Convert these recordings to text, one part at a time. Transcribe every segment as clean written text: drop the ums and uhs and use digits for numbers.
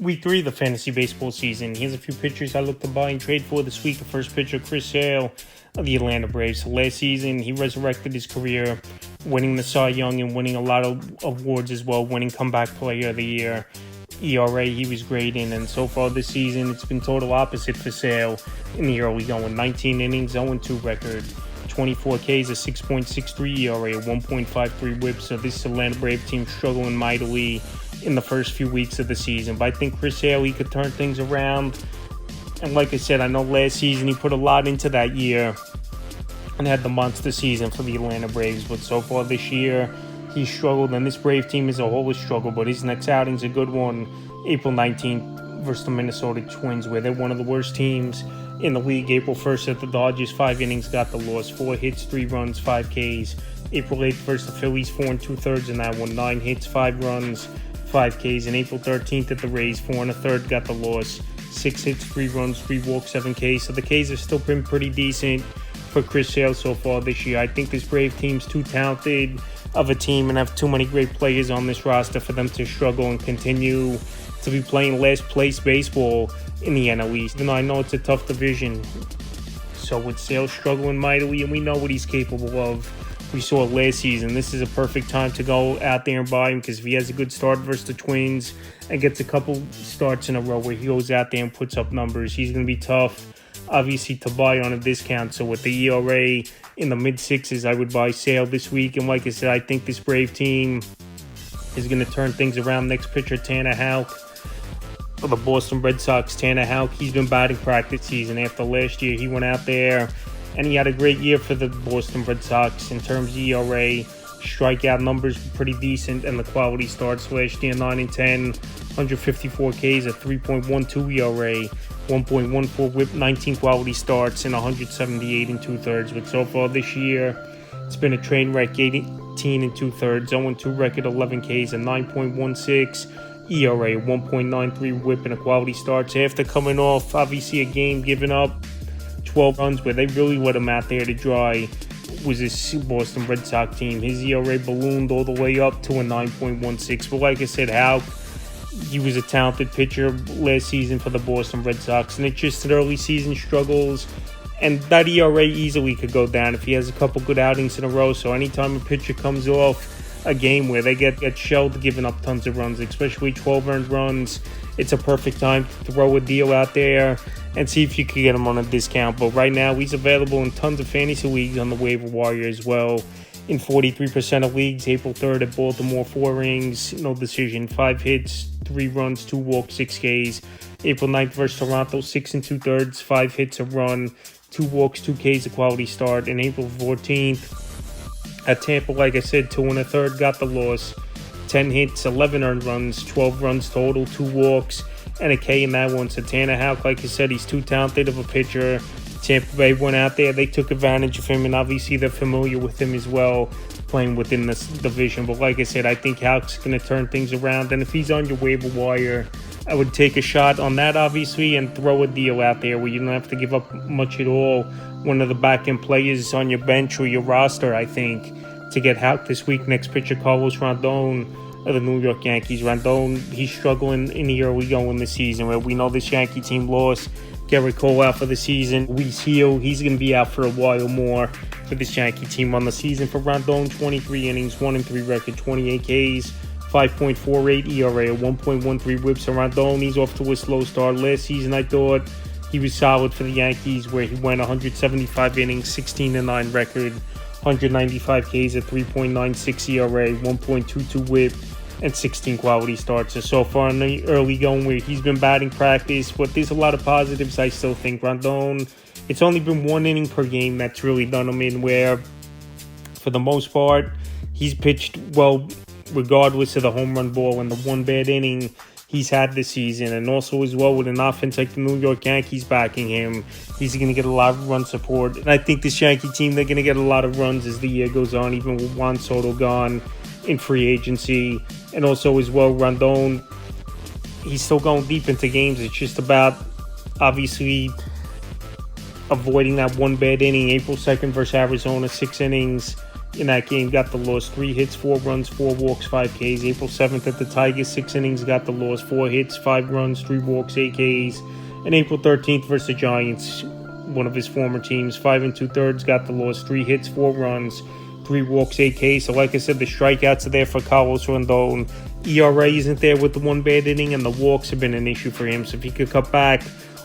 Week 3 of the fantasy baseball season. Here's a few pitchers I look to buy and trade for this week. The first pitcher, Chris Sale of the Atlanta Braves. So last season, he resurrected his career, winning the Cy Young and winning a lot of awards as well, winning Comeback Player of the Year. ERA, he was great in, and so far this season, it's been total opposite for Sale in the early going. 19 innings, 0-2 record. 24 Ks, a 6.63 ERA, a 1.53 whip. So this Atlanta Brave team struggling mightily in the first few weeks of the season. But I think Chris Sale, he could turn things around. And like I said, I know last season he put a lot into that year and had the monster season for the Atlanta Braves. But so far this year, he struggled, and this Brave team as a whole has struggled. But his next outing's a good one, April 19th versus the Minnesota Twins, where they're one of the worst teams in the league. April 1st at the Dodgers, 5 innings, got the loss, 4 hits, 3 runs, 5 Ks. April 8th versus the Phillies, 4 2/3 in that one, 9 hits, 5 runs, 5 Ks. And April 13th at the Rays, 4 1/3, got the loss, 6 hits, 3 runs, 3 walks, 7 Ks. So the Ks have still been pretty decent for Chris Sale so far this year. I think this Brave team's too talented of a team and have too many great players on this roster for them to struggle and continue to be playing last place baseball in the NL East. Even though I know it's a tough division. So with Sale struggling mightily, and we know what he's capable of, we saw it last season, this is a perfect time to go out there and buy him, because if he has a good start versus the Twins and gets a couple starts in a row where he goes out there and puts up numbers, he's going to be tough, obviously, to buy on a discount. So with the ERA in the mid-6s, I would buy Sale this week. And like I said, I think this Brave team is going to turn things around. Next pitcher, Tanner Houck of the Boston Red Sox. Tanner Houck, he's been batting practice season. After last year, he went out there and he had a great year for the Boston Red Sox in terms of ERA. Strikeout numbers were pretty decent, and the quality starts last year, 9-10, 154 Ks, a 3.12 ERA, 1.14 whip, 19 quality starts, and 178 2/3. But so far this year, it's been a train wreck, 18 2/3, 0-2 record, 11 Ks, a 9.16 ERA, 1.93 whip, and a quality starts. After coming off, obviously, a game giving up 12 runs where they really let him out there to dry, was this Boston Red Sox team. His ERA ballooned all the way up to a 9.16. But like I said, Houck, he was a talented pitcher last season for the Boston Red Sox, and it's just an early season struggles, and that ERA easily could go down if he has a couple good outings in a row. So anytime a pitcher comes off a game where they get shelled giving up tons of runs, especially 12 earned runs, it's a perfect time to throw a deal out there and see if you can get him on a discount. But right now, he's available in tons of fantasy leagues on the waiver wire as well. In 43% of leagues, April 3rd at Baltimore, 4 innings, no decision, 5 hits, 3 runs, 2 walks, 6 Ks. April 9th versus Toronto, 6 2/3, 5 hits, a run, 2 walks, 2 Ks, a quality start. And April 14th at Tampa, like I said, 2 1/3, got the loss, 10 hits, 11 earned runs, 12 runs total, 2 walks, and a K in that one. So Tanner Houck, like I said, he's too talented of a pitcher. Tampa Bay went out there, they took advantage of him, and obviously they're familiar with him as well, playing within this division. But like I said, I think Houck's going to turn things around, and if he's on your waiver wire, I would take a shot on that, obviously, and throw a deal out there where you don't have to give up much at all. One of the back-end players on your bench or your roster, I think, to get Houck this week. Next pitcher, Carlos Rondon of the New York Yankees. Rondon, he's struggling in the early going this season, where we know this Yankee team lost Gerrit Cole out for the season. Luis Gil, he's going to be out for a while more for this Yankee team on the season. For Rondon, 23 innings, 1-3 record, 28 Ks, 5.48 ERA, 1.13 whips. And Rondon, he's off to a slow start. Last season, I thought he was solid for the Yankees, where he went 175 innings, 16-9 record, 195 Ks, a 3.96 ERA, 1.22 whip, and 16 quality starts. So far in the early going where he's been batting practice, but there's a lot of positives. I still think Rondon, it's only been 1 inning per game that's really done him in, where for the most part he's pitched well regardless of the home run ball and the one bad inning he's had this season. And also as well, with an offense like the New York Yankees backing him, he's going to get a lot of run support. And I think this Yankee team, they're going to get a lot of runs as the year goes on, even with Juan Soto gone in free agency. And also as well, Rondon, he's still going deep into games. It's just about obviously avoiding that one bad inning. April 2nd versus Arizona, 6 innings, in that game, got the loss. 3 hits, 4 runs, 4 walks, 5 Ks. April 7th at the Tigers, 6 innings, got the loss. 4 hits, 5 runs, 3 walks, 8 Ks. And April 13th versus the Giants, one of his former teams, 5 2/3, got the loss. 3 hits, 4 runs, 3 walks, 8 Ks. So like I said, the strikeouts are there for Carlos Rondon. ERA isn't there with the 1 bad inning, and the walks have been an issue for him. So if he could cut back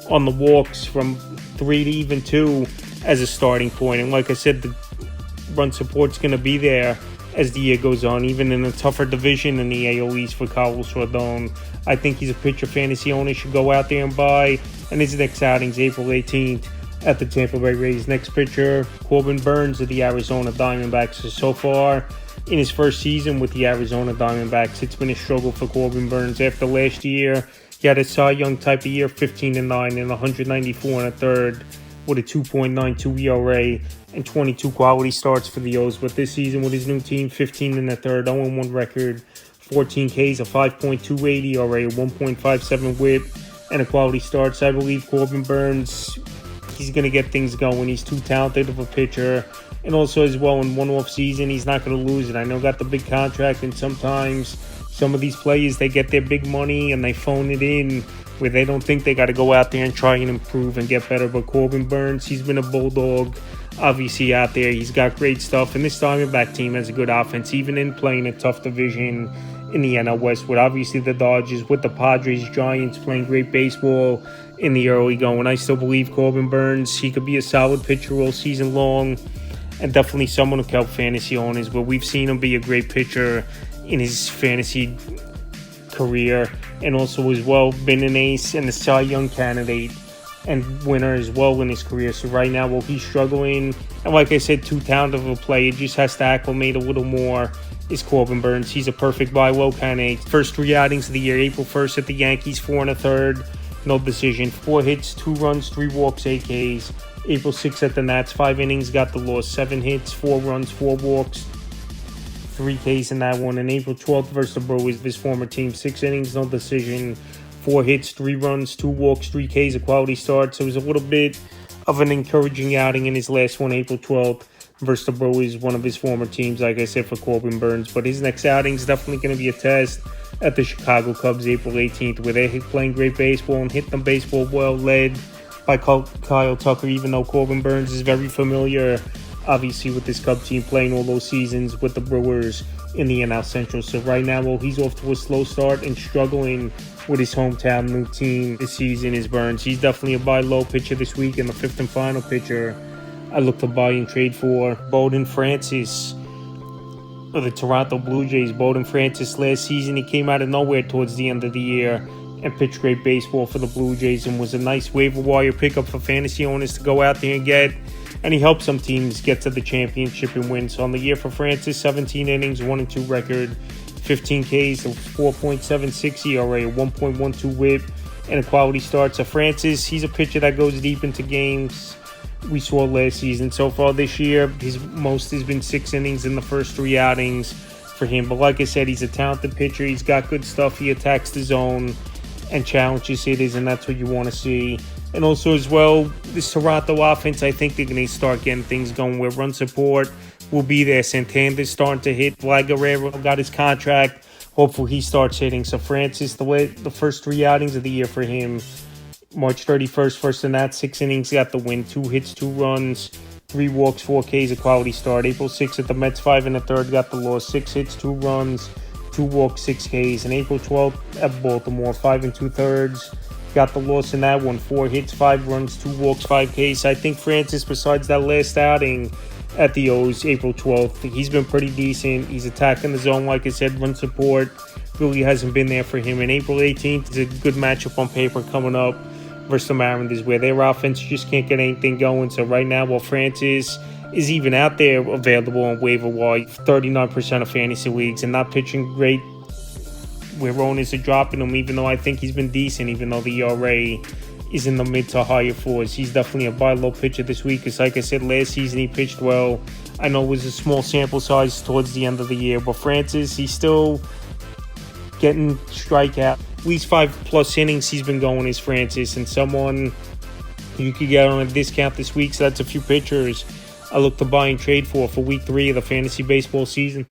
on the walks from 3 to even 2 as a starting point. And like I said, the run support's going to be there as the year goes on, even in a tougher division in the AL East for Carlos Rodon. I think he's a pitcher fantasy owner should go out there and buy. And his next outing's April 18th at the Tampa Bay Rays. Next pitcher, Corbin Burnes of the Arizona Diamondbacks. So far in his first season with the Arizona Diamondbacks, it's been a struggle for Corbin Burnes. After last year, he had a Cy Young type of year, 15-9 and 194 1/3 with a 2.92 ERA and 22 quality starts for the O's. But this season with his new team, 15 1/3, 0-1 record, 14 Ks, a 5.28 ERA, 1.57 WHIP, and a quality starts. I believe Corbin Burnes, he's going to get things going. He's too talented of a pitcher. And also as well, in one off season, he's not going to lose it. I know got the big contract, and sometimes some of these players, they get their big money and they phone it in where they don't think they got to go out there and try and improve and get better. But Corbin Burnes, he's been a bulldog, obviously, out there. He's got great stuff. And this Diamondback team has a good offense, even in playing a tough division in the NL West, with obviously the Dodgers, with the Padres, Giants playing great baseball in the early going. I still believe Corbin Burnes, he could be a solid pitcher all season long, and definitely someone who can help fantasy owners. But we've seen him be a great pitcher in his fantasy career, and also as well been an ace and a Cy Young candidate and winner as well in his career. So right now, while he's struggling, and like I said, too talented of a player, just has to acclimate a little more, is Corbin Burnes. He's a perfect buy low candidate. First 3 outings of the year: April 1st at the Yankees, 4 1/3, no decision, 4 hits, 2 runs, 3 walks, 8 Ks. April 6th at the Nats, 5 innings, got the loss, 7 hits, 4 runs, 4 walks, 3 Ks in that one. And April 12th versus the Brewers, his former team, 6 innings, no decision, 4 hits, 3 runs, 2 walks, 3 Ks, a quality start. So it was a little bit of an encouraging outing in his last one, April 12th versus the Brewers, one of his former teams, like I said, for Corbin Burnes. But his next outing is definitely going to be a test at the Chicago Cubs, April 18th, where they're playing great baseball and hit them baseball well, led by Kyle Tucker, even though Corbin Burnes is very familiar, obviously, with this Cub team, playing all those seasons with the Brewers in the NL Central. So right now, well, he's off to a slow start and struggling with his hometown new team this season is Burnes. He's definitely a buy low pitcher this week, and the 5th and final pitcher I look to buy and trade for Bowden Francis of the Toronto Blue Jays. Bowden Francis, last season, he came out of nowhere towards the end of the year and pitched great baseball for the Blue Jays and was a nice waiver wire pickup for fantasy owners to go out there and get. And he helped some teams get to the championship and win. So on the year for Francis, 17 innings, 1-2 record, 15 Ks, a 4.76 ERA, 1.12 WHIP, and a quality start. So Francis, he's a pitcher that goes deep into games. We saw last season. So far this year, his most has been 6 innings in the first 3 outings for him. But like I said, he's a talented pitcher. He's got good stuff. He attacks the zone and challenges hitters, and that's what you want to see. And also as well, this Toronto offense, I think they're going to start getting things going where run support will be there. Santander's starting to hit. Vlad Guerrero got his contract. Hopefully he starts hitting. So Francis, the first 3 outings of the year for him, March 31st, first in that 6 innings, got the win, 2 hits, 2 runs, 3 walks, 4 Ks, a quality start. April 6th at the Mets, 5 1/3, got the loss, 6 hits, 2 runs, 2 walks, 6 Ks. And April 12th at Baltimore, 5 2/3, got the loss in that one, 4 hits, 5 runs, 2 walks, 5 Ks. I think Francis, besides that last outing at the O's, April 12th, he's been pretty decent. He's attacking the zone, like I said, run support really hasn't been there for him. And April 18th is a good matchup on paper coming up versus the Mariners, where their offense just can't get anything going. So right now, while Francis is even out there available on waiver wire, 39% of fantasy leagues, and not pitching great, where owners are dropping him, even though I think he's been decent, even though the ERA is in the mid to higher 4s. He's definitely a buy low pitcher this week, because like I said, last season he pitched well. I know it was a small sample size towards the end of the year, but Francis, he's still getting strikeout. At least 5+ innings he's been going is Francis, and someone you could get on a discount this week. So that's a few pitchers I look to buy and trade for week 3 of the fantasy baseball season.